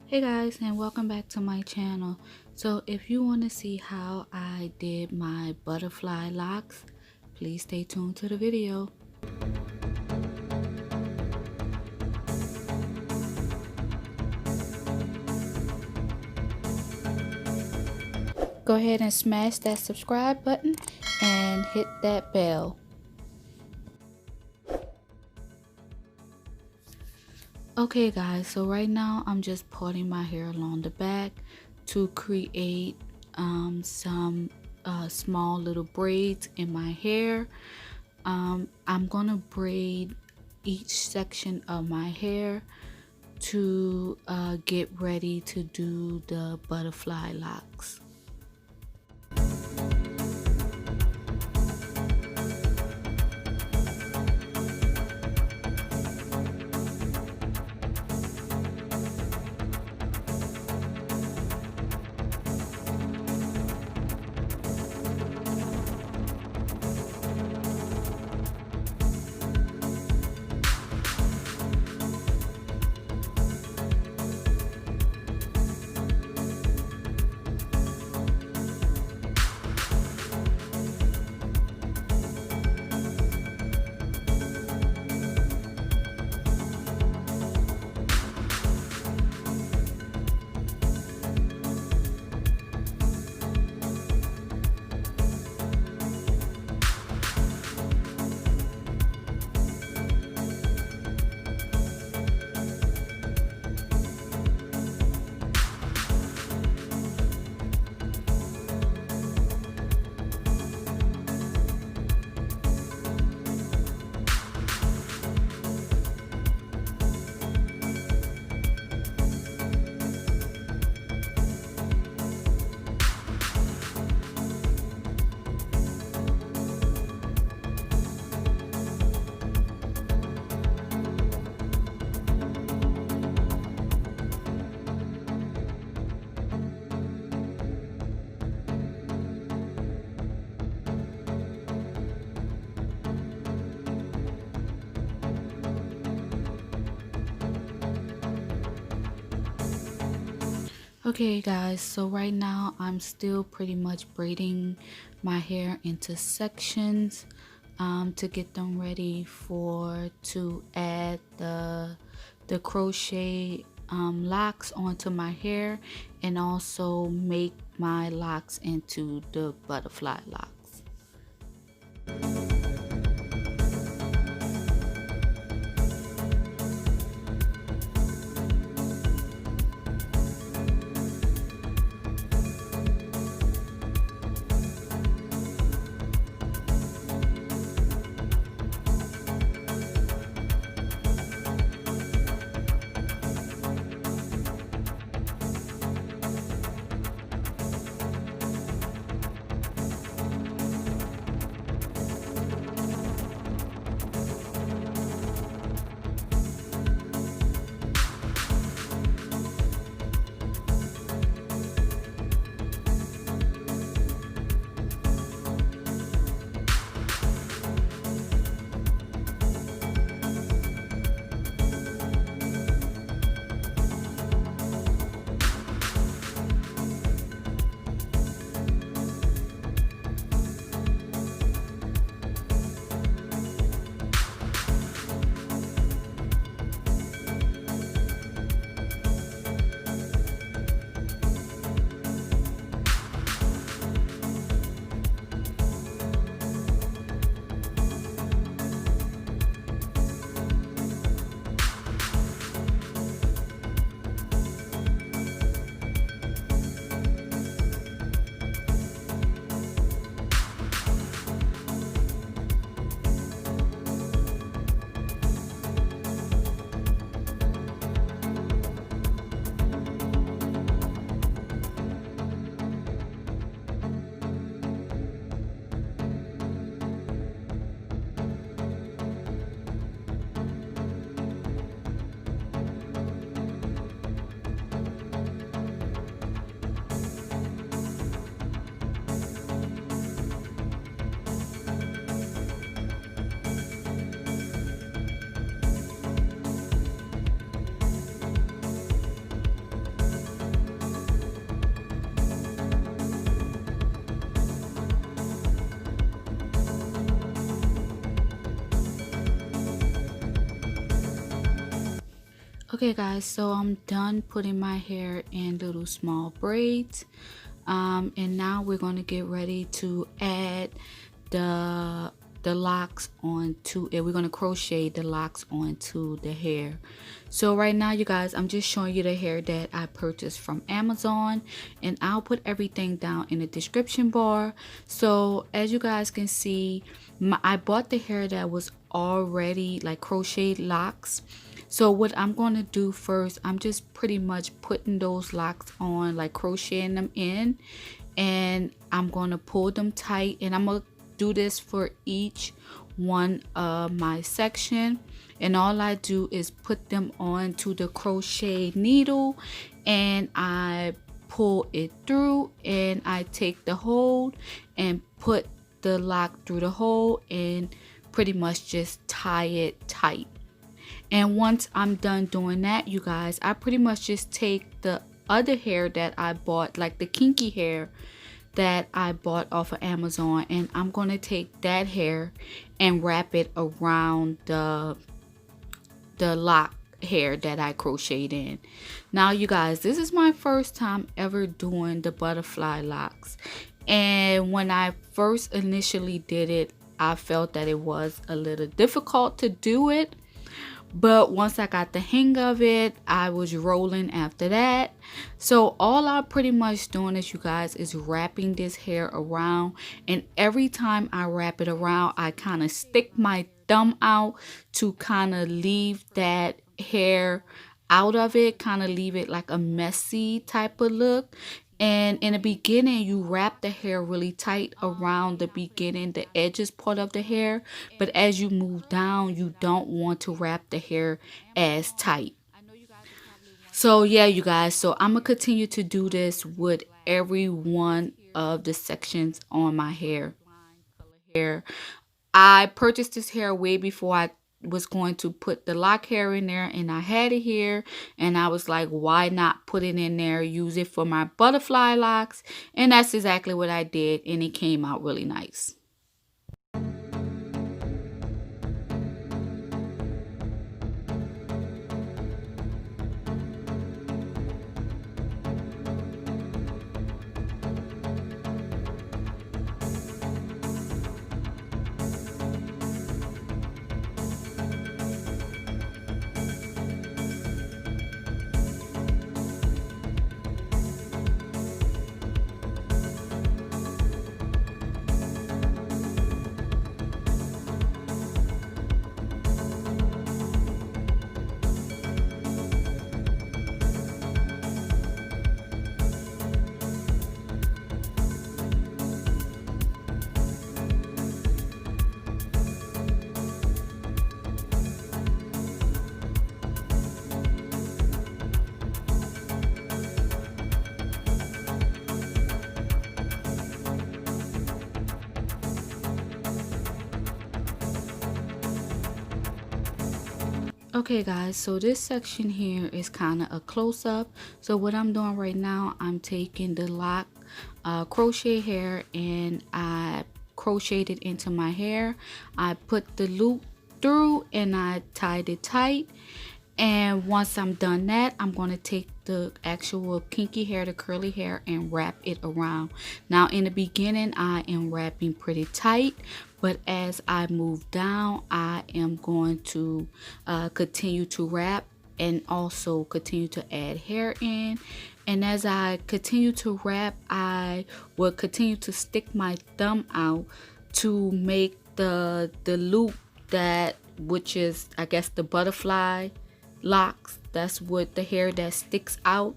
Hey guys, and welcome back to my channel. So if you want to see how I did my butterfly locks, please stay tuned to the video. Go ahead and smash that subscribe button and hit that bell. Okay guys, so right now I'm just parting my hair along the back to create some small little braids in my hair. I'm gonna braid each section of my hair to get ready to do the butterfly locks. Okay guys, so right now I'm still pretty much braiding my hair into sections to get them ready to add the crochet locks onto my hair, and also make my locks into the butterfly locks. Okay guys, so I'm done putting my hair in little small braids, and now we're going to get ready to add the locks onto it. We're going to crochet the locks onto the hair. So right now, you guys, I'm just showing you the hair that I purchased from Amazon, and I'll put everything down in the description bar. So as you guys can see, I bought the hair that was already like crocheted locks. So what I'm going to do first, I'm just pretty much putting those locks on, like crocheting them in, and I'm going to pull them tight, and I'm going to do this for each one of my section. And all I do is put them onto the crochet needle, and I pull it through, and I take the hold and put the lock through the hole and pretty much just tie it tight. And once I'm done doing that, you guys, I pretty much just take the other hair that I bought, like the kinky hair that I bought off of Amazon, and I'm going to take that hair and wrap it around the lock hair that I crocheted in. Now you guys, this is my first time ever doing the butterfly locks, and when I first initially did it, I felt that it was a little difficult to do it. But once I got the hang of it, I was rolling after that. So all I'm pretty much doing is, you guys, is wrapping this hair around. And every time I wrap it around, I kind of stick my thumb out to kind of leave that hair out of it, kind of leave it like a messy type of look. And in the beginning, you wrap the hair really tight around the beginning, the edges part of the hair. But as you move down, you don't want to wrap the hair as tight. So yeah, you guys, so I'm going to continue to do this with every one of the sections on my hair. I purchased this hair way before I was going to put the lock hair in there, and I had it here, and I was like, why not put it in there, use it for my butterfly locks? And that's exactly what I did, and it came out really nice. Okay guys, so this section here is kind of a close-up. So what I'm doing right now, I'm taking the lock crochet hair, and I crocheted it into my hair. I put the loop through and I tied it tight. And once I'm done that, I'm going to take the actual kinky hair, the curly hair, and wrap it around. Now in the beginning, I am wrapping pretty tight, but as I move down, I am going to continue to wrap and also continue to add hair in. And as I continue to wrap, I will continue to stick my thumb out to make the loop, that which is, I guess, the butterfly locks. That's what the hair that sticks out.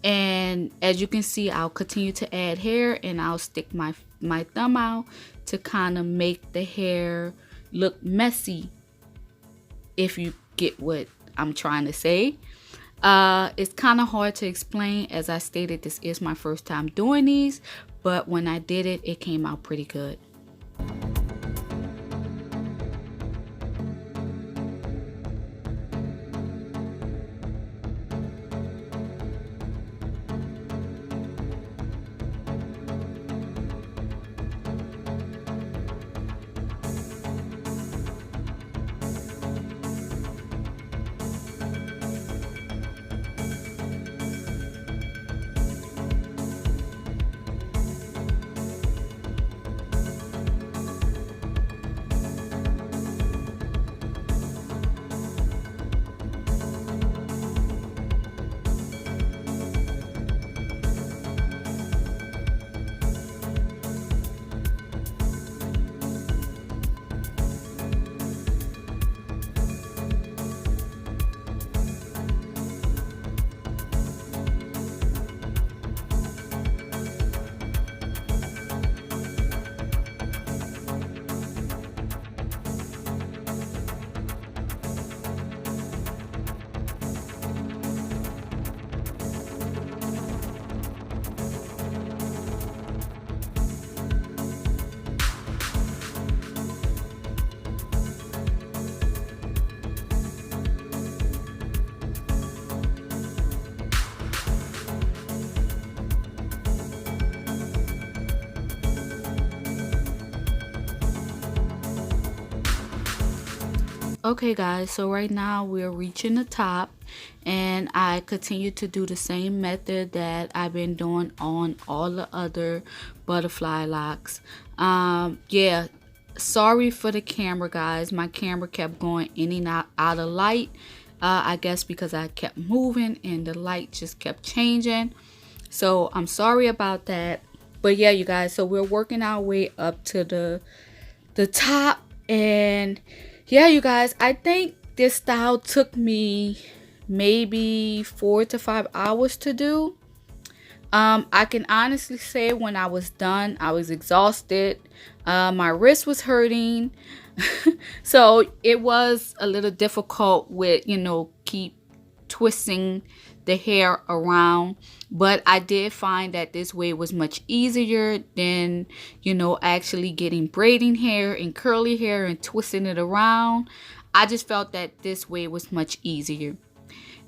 And as you can see, I'll continue to add hair, and I'll stick my thumb out to kind of make the hair look messy, if you get what I'm trying to say. It's kind of hard to explain. As I stated, this is my first time doing these, but when I did it, it came out pretty good. Okay guys, so right now we're reaching the top, and I continue to do the same method that I've been doing on all the other butterfly locks. Yeah, sorry for the camera guys, my camera kept going in and out of light. I guess because I kept moving and the light just kept changing, so I'm sorry about that. But yeah, you guys, so we're working our way up to the top. And yeah, you guys, I think this style took me maybe 4 to 5 hours to do. I can honestly say when I was done, I was exhausted. My wrist was hurting. So it was a little difficult with, keep twisting the hair around, but I did find that this way was much easier than, actually getting braiding hair and curly hair and twisting it around. I just felt that this way was much easier.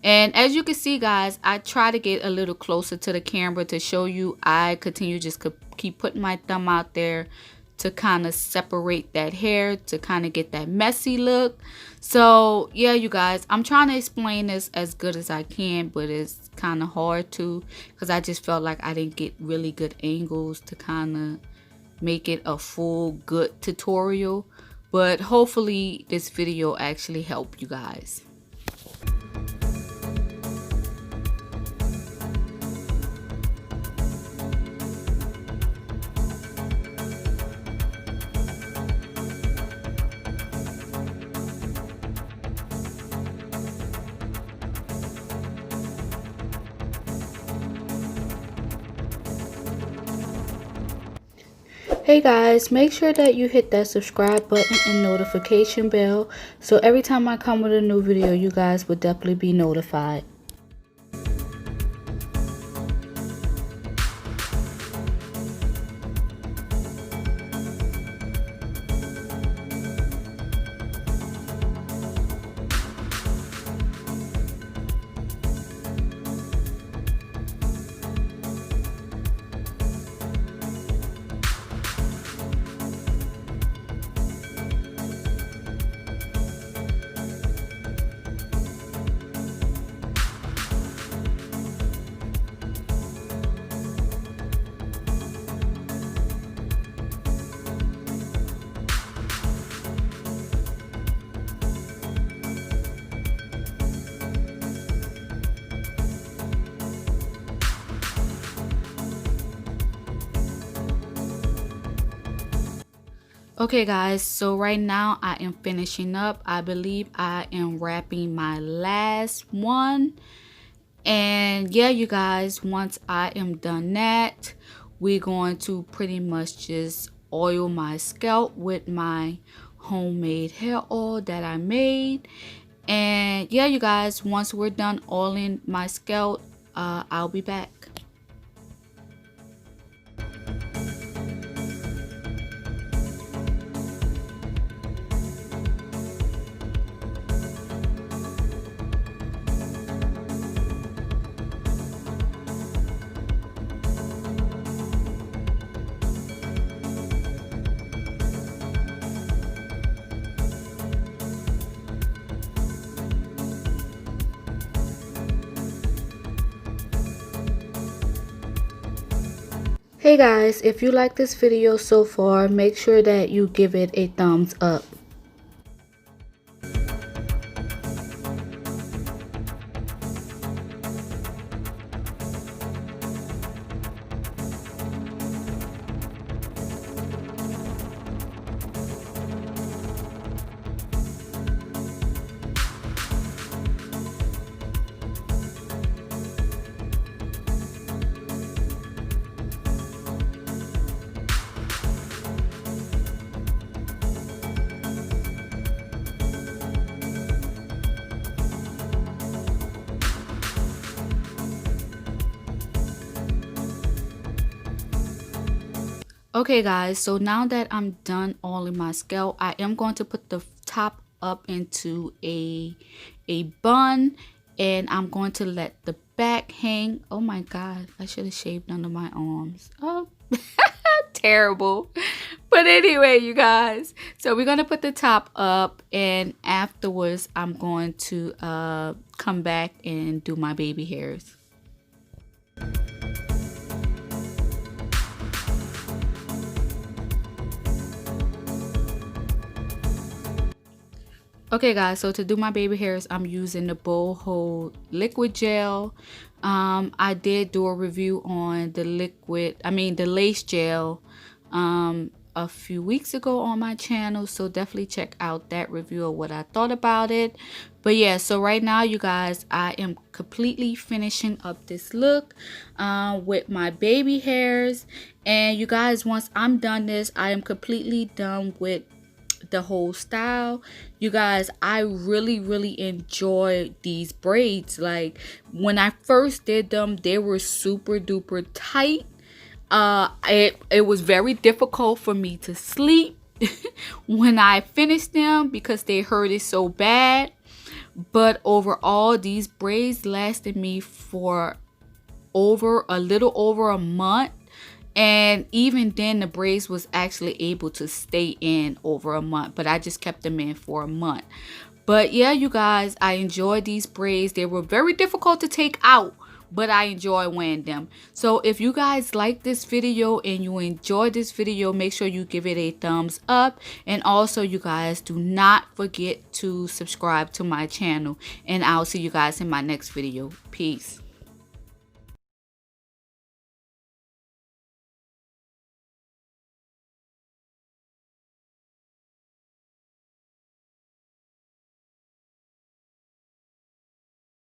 And as you can see guys, I try to get a little closer to the camera to show you. I continue just keep putting my thumb out there to kind of separate that hair, to kind of get that messy look. So yeah, you guys, I'm trying to explain this as good as I can, but it's kind of hard to, because I just felt like I didn't get really good angles to kind of make it a full good tutorial. But hopefully this video actually helped you guys. Hey guys, make sure that you hit that subscribe button and notification bell, so every time I come with a new video, you guys will definitely be notified. Okay guys, so right now I am finishing up. I believe I am wrapping my last one. And yeah, you guys, once I am done that, we're going to pretty much just oil my scalp with my homemade hair oil that I made. And yeah, you guys, once we're done oiling my scalp, I'll be back. Hey guys, if you like this video so far, make sure that you give it a thumbs up. Okay guys, so now that I'm done oiling my scalp, I am going to put the top up into a bun, and I'm going to let the back hang. Oh my god, I should have shaved under my arms. Oh, terrible. But But anyway, you guys, so we're gonna put the top up, and afterwards I'm going to come back and do my baby hairs. Okay guys, so to do my baby hairs, I'm using the boho liquid gel. I did do a review on the lace gel a few weeks ago on my channel, so definitely check out that review of what I thought about it. But yeah, so right now you guys, I am completely finishing up this look with my baby hairs. And you guys, once I'm done this, I am completely done with the whole style. You guys, I really enjoy these braids. Like when I first did them, they were super duper tight. It was very difficult for me to sleep when I finished them because they hurted so bad. But overall, these braids lasted me for a little over a month. And even then, the braids was actually able to stay in over a month, but I just kept them in for a month. But yeah, you guys, I enjoyed these braids. They were very difficult to take out, but I enjoy wearing them. So if you guys like this video and you enjoyed this video, make sure you give it a thumbs up. And also, you guys, do not forget to subscribe to my channel. And I'll see you guys in my next video. Peace.